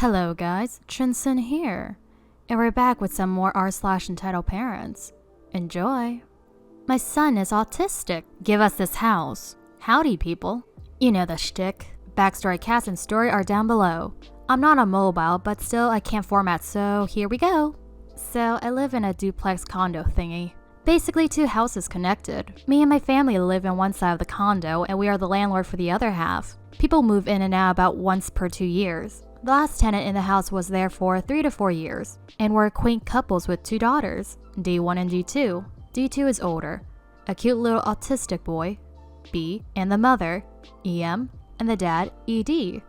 Hello guys, Trinson here, and we're back with some more r/entitled parents. Enjoy! My son is autistic. Give us this house. Howdy people. You know the shtick. Backstory, cast, and story are down below. I'm not on mobile, but still I can't format, so here we go. So I live in a duplex condo thingy. Basically 2 houses connected. Me and my family live in one side of the condo, and we are the landlord for the other half. People move in and out about once per 2 years. The last tenant in the house was there for 3 to 4 years, and were quaint couples with 2 daughters, D1 and D2. D2 is older, a cute little autistic boy, B, and the mother, EM, and the dad, ED.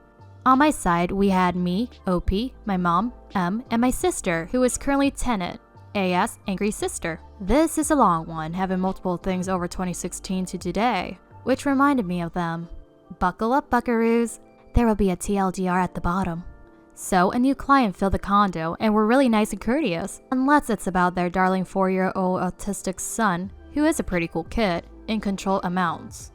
On my side, we had me, OP, my mom, M, and my sister, who is currently tenant, AS, Angry Sister. This is a long one, having multiple things over 2016 to today, which reminded me of them. Buckle up, buckaroos. There will be a TLDR at the bottom. So, a new client filled the condo and were really nice and courteous, unless it's about their darling 4-year-old autistic son, who is a pretty cool kid, in controlled amounts.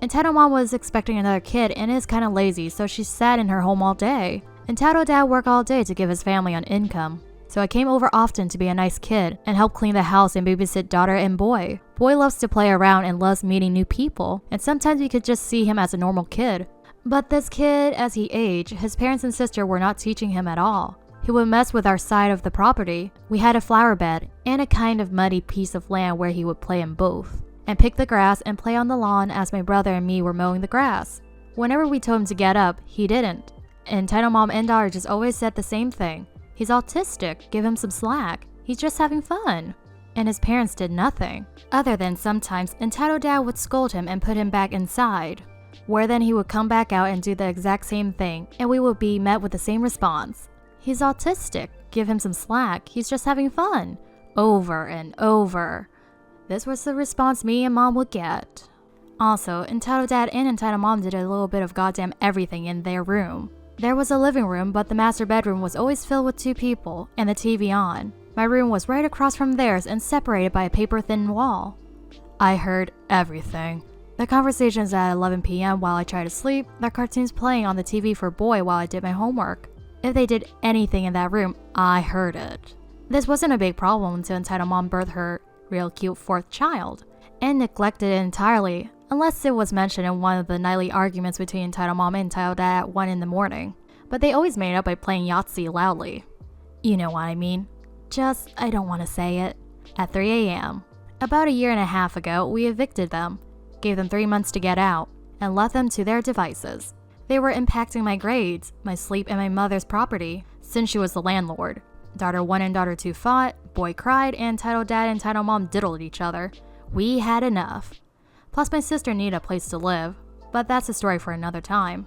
Entitled Mom was expecting another kid and is kinda lazy, so she sat in her home all day. Entitled Dad worked all day to give his family an income. So I came over often to be a nice kid and help clean the house and babysit daughter and boy. Boy loves to play around and loves meeting new people, and sometimes you could just see him as a normal kid. But this kid, as he aged, his parents and sister were not teaching him at all. He would mess with our side of the property. We had a flower bed and a kind of muddy piece of land where he would play in both, and pick the grass and play on the lawn as my brother and me were mowing the grass. Whenever we told him to get up, he didn't. Entitled Mom and daughter just always said the same thing. He's autistic, give him some slack. He's just having fun. And his parents did nothing, other than sometimes Entitled Dad would scold him and put him back inside, where then he would come back out and do the exact same thing, and we would be met with the same response. He's autistic, give him some slack, he's just having fun. Over and over. This was the response me and Mom would get. Also, Entitled Dad and Entitled Mom did a little bit of goddamn everything in their room. There was a living room, but the master bedroom was always filled with 2 people, and the TV on. My room was right across from theirs and separated by a paper-thin wall. I heard everything. The conversations at 11 p.m. while I tried to sleep, the cartoons playing on the TV for boy while I did my homework. If they did anything in that room, I heard it. This wasn't a big problem until Entitled Mom birthed her real cute 4th child, and neglected it entirely, unless it was mentioned in one of the nightly arguments between Entitled Mom and Entitled Dad at 1 in the morning. But they always made up by playing Yahtzee loudly. You know what I mean. Just, I don't want to say it. At 3 a.m. About a year and a half ago, we evicted them, gave them 3 months to get out, and left them to their devices. They were impacting my grades, my sleep, and my mother's property, since she was the landlord. Daughter 1 and daughter 2 fought, boy cried, and Entitled Dad and Entitled Mom diddled each other. We had enough. Plus my sister needed a place to live, but that's a story for another time.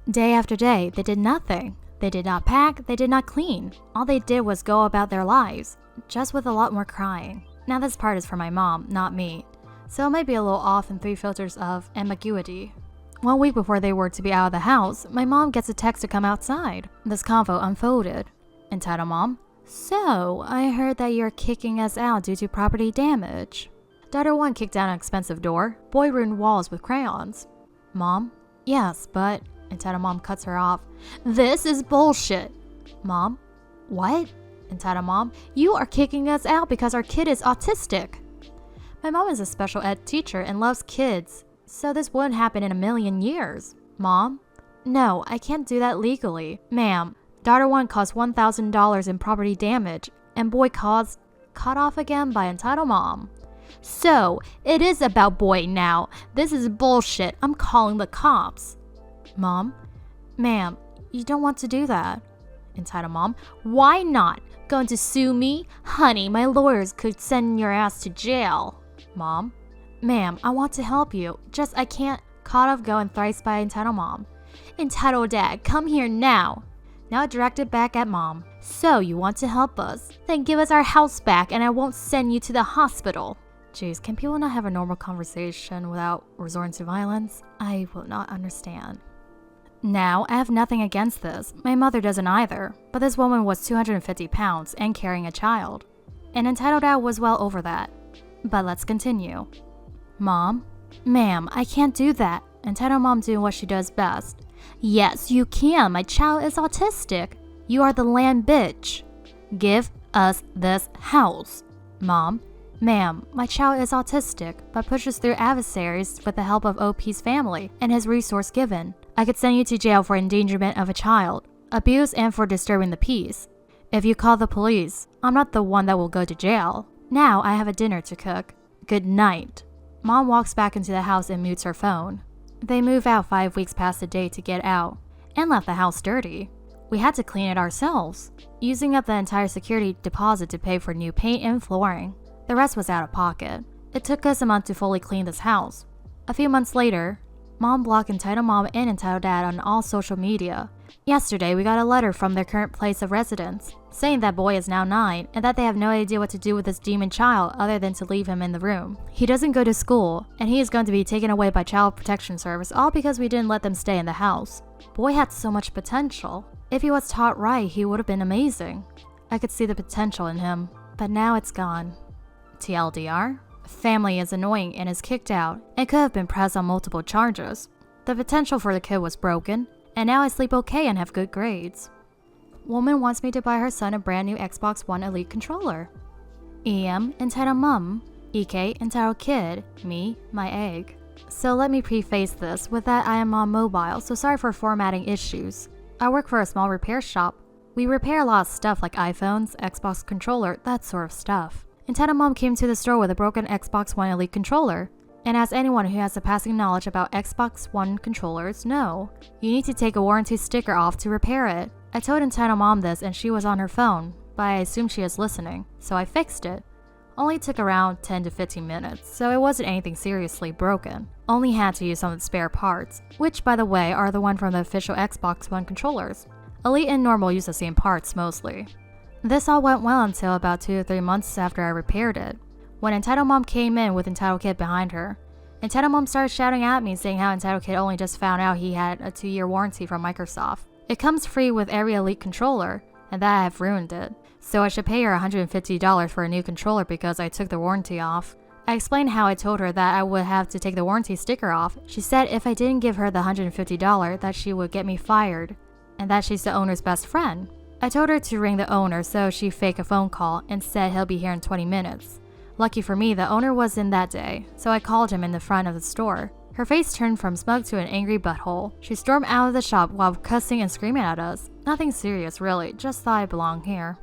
Day after day, they did nothing. They did not pack, they did not clean. All they did was go about their lives, just with a lot more crying. Now this part is for my mom, not me, so it might be a little off in 3 filters of ambiguity. 1 week before they were to be out of the house, my mom gets a text to come outside. This convo unfolded. Entitled Mom, so, I heard that you're kicking us out due to property damage. Daughter 1 kicked down an expensive door. Boy ruined walls with crayons. Mom, yes, but... Entitled Mom cuts her off. This is bullshit. Mom, what? Entitled Mom, you are kicking us out because our kid is autistic. My mom is a special ed teacher and loves kids, so this wouldn't happen in a million years. Mom, no, I can't do that legally. Ma'am, daughter 1 caused $1,000 in property damage, and boy caused... cut off again by Entitled Mom. So, it is about boy now. This is bullshit. I'm calling the cops. Mom, ma'am, you don't want to do that. Entitled Mom, why not? Going to sue me? Honey, my lawyers could send your ass to jail. Mom, ma'am, I want to help you. Just I can't. Caught off going thrice by Entitled Mom. Entitled Dad, come here now. Now directed back at Mom. So you want to help us? Then give us our house back and I won't send you to the hospital. Jeez, can people not have a normal conversation without resorting to violence? I will not understand. Now, I have nothing against this. My mother doesn't either. But this woman was 250 pounds and carrying a child. And Entitled Dad was well over that. But let's continue. Mom, ma'am, I can't do that. Entitled Mom doing what she does best. Yes, you can. My child is autistic. You are the land bitch. Give us this house. Mom, ma'am, my child is autistic, but pushes through adversaries with the help of OP's family and his resource given. I could send you to jail for endangerment of a child, abuse, and for disturbing the peace. If you call the police, I'm not the one that will go to jail. Now I have a dinner to cook. Good night. Mom walks back into the house and mutes her phone. They move out 5 weeks past the date to get out, and left the house dirty. We had to clean it ourselves, using up the entire security deposit to pay for new paint and flooring. The rest was out of pocket. It took us a month to fully clean this house. A few months later, Mom blocked Entitled Mom and Entitled Dad on all social media. Yesterday, we got a letter from their current place of residence, saying that boy is now 9 and that they have no idea what to do with this demon child other than to leave him in the room. He doesn't go to school, and he is going to be taken away by Child Protection Service, all because we didn't let them stay in the house. Boy had so much potential. If he was taught right, he would have been amazing. I could see the potential in him, but now it's gone. TLDR, family is annoying and is kicked out and could have been pressed on multiple charges. The potential for the kid was broken, and now I sleep okay and have good grades. Woman wants me to buy her son a brand new Xbox One Elite controller. EM, entitled Mum. EK, entitled Kid. Me, my egg. So let me preface this with that I am on mobile, so sorry for formatting issues. I work for a small repair shop. We repair a lot of stuff like iPhones, Xbox controller, that sort of stuff. Entitled Mom came to the store with a broken Xbox One Elite controller. And as anyone who has a passing knowledge about Xbox One controllers know, you need to take a warranty sticker off to repair it. I told Entitled Mom this and she was on her phone, but I assumed she was listening, so I fixed it. Only took around 10 to 15 minutes, so it wasn't anything seriously broken. Only had to use some of the spare parts, which by the way are the one from the official Xbox One controllers. Elite and normal use the same parts mostly. This all went well until about 2 to 3 months after I repaired it. When Entitled Mom came in with Entitled Kid behind her, Entitled Mom started shouting at me saying how Entitled Kid only just found out he had a 2-year warranty from Microsoft. It comes free with every Elite controller, and that I have ruined it. So I should pay her $150 for a new controller because I took the warranty off. I explained how I told her that I would have to take the warranty sticker off. She said if I didn't give her the $150 that she would get me fired, and that she's the owner's best friend. I told her to ring the owner so she faked a phone call and said he'll be here in 20 minutes. Lucky for me, the owner was in that day, so I called him in the front of the store. Her face turned from smug to an angry butthole. She stormed out of the shop while cussing and screaming at us. Nothing serious really, just thought I belonged here.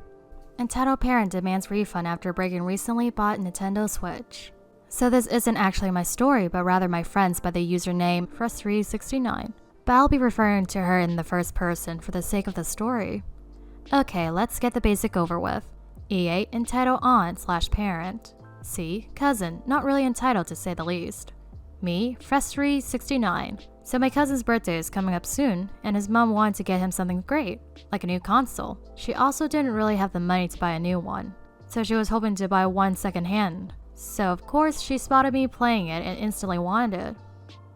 Entitled parent demands refund after breaking recently bought Nintendo Switch. So this isn't actually my story, but rather my friend's by the username Frustry69. But I'll be referring to her in the first person for the sake of the story. Okay, let's get the basic over with. EA, entitled aunt/parent. C, cousin, not really entitled to say the least. Me, Frustry69. So my cousin's birthday is coming up soon, and his mom wanted to get him something great, like a new console. She also didn't really have the money to buy a new one, so she was hoping to buy one secondhand. So of course she spotted me playing it and instantly wanted it.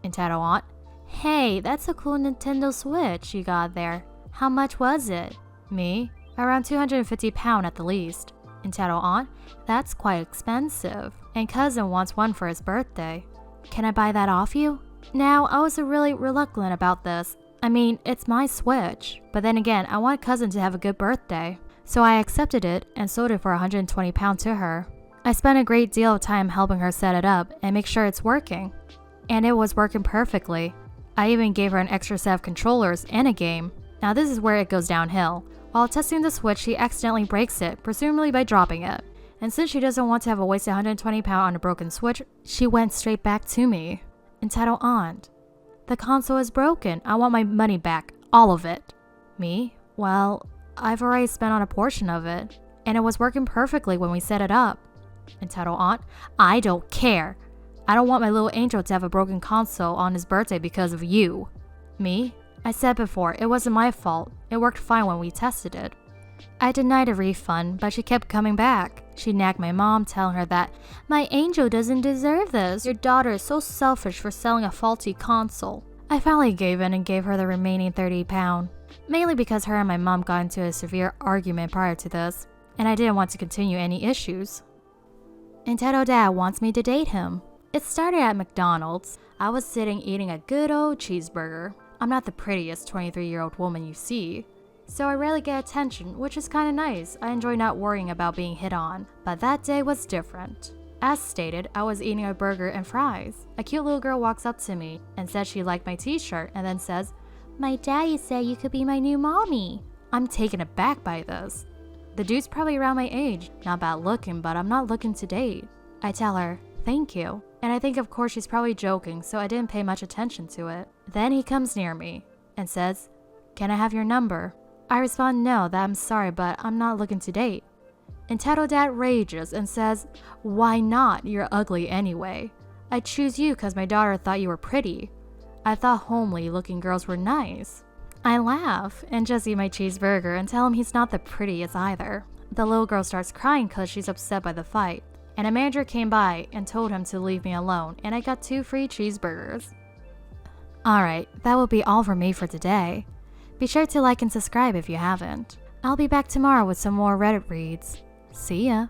Entitled aunt, hey, that's a cool Nintendo Switch you got there. How much was it? Me, around £250 at the least. Entitled aunt, that's quite expensive, and cousin wants one for his birthday. Can I buy that off you? Now, I was really reluctant about this. I mean, it's my Switch, but then again, I want cousin to have a good birthday. So I accepted it and sold it for £120 to her. I spent a great deal of time helping her set it up and make sure it's working. And it was working perfectly. I even gave her an extra set of controllers and a game. Now this is where it goes downhill. While testing the Switch, she accidentally breaks it, presumably by dropping it. And since she doesn't want to have a wasted £120 on a broken Switch, she went straight back to me. Entitled aunt, the console is broken. I want my money back. All of it. Me? Well, I've already spent on a portion of it, and it was working perfectly when we set it up. Entitled aunt, I don't care. I don't want my little angel to have a broken console on his birthday because of you. Me? I said before, it wasn't my fault. It worked fine when we tested it. I denied a refund, but she kept coming back. She nagged my mom, telling her that, my angel doesn't deserve this. Your daughter is so selfish for selling a faulty console. I finally gave in and gave her the remaining £30, mainly because her and my mom got into a severe argument prior to this, and I didn't want to continue any issues. Entitled dad wants me to date him. It started at McDonald's. I was sitting eating a good old cheeseburger. I'm not the prettiest 23-year-old woman you see. So I rarely get attention, which is kinda nice. I enjoy not worrying about being hit on. But that day was different. As stated, I was eating a burger and fries. A cute little girl walks up to me and says she liked my t-shirt and then says, "My daddy said you could be my new mommy." I'm taken aback by this. The dude's probably around my age, not bad looking, but I'm not looking to date. I tell her, "Thank you." And I think of course she's probably joking, so I didn't pay much attention to it. Then he comes near me and says, "Can I have your number?" I respond no, that I'm sorry, but I'm not looking to date. Entitled Dad rages and says, "Why not? You're ugly anyway. I choose you because my daughter thought you were pretty. I thought homely looking girls were nice." I laugh and just eat my cheeseburger and tell him he's not the prettiest either. The little girl starts crying because she's upset by the fight. And a manager came by and told him to leave me alone, and I got 2 free cheeseburgers. Alright, that will be all for me for today. Be sure to like and subscribe if you haven't. I'll be back tomorrow with some more Reddit reads. See ya!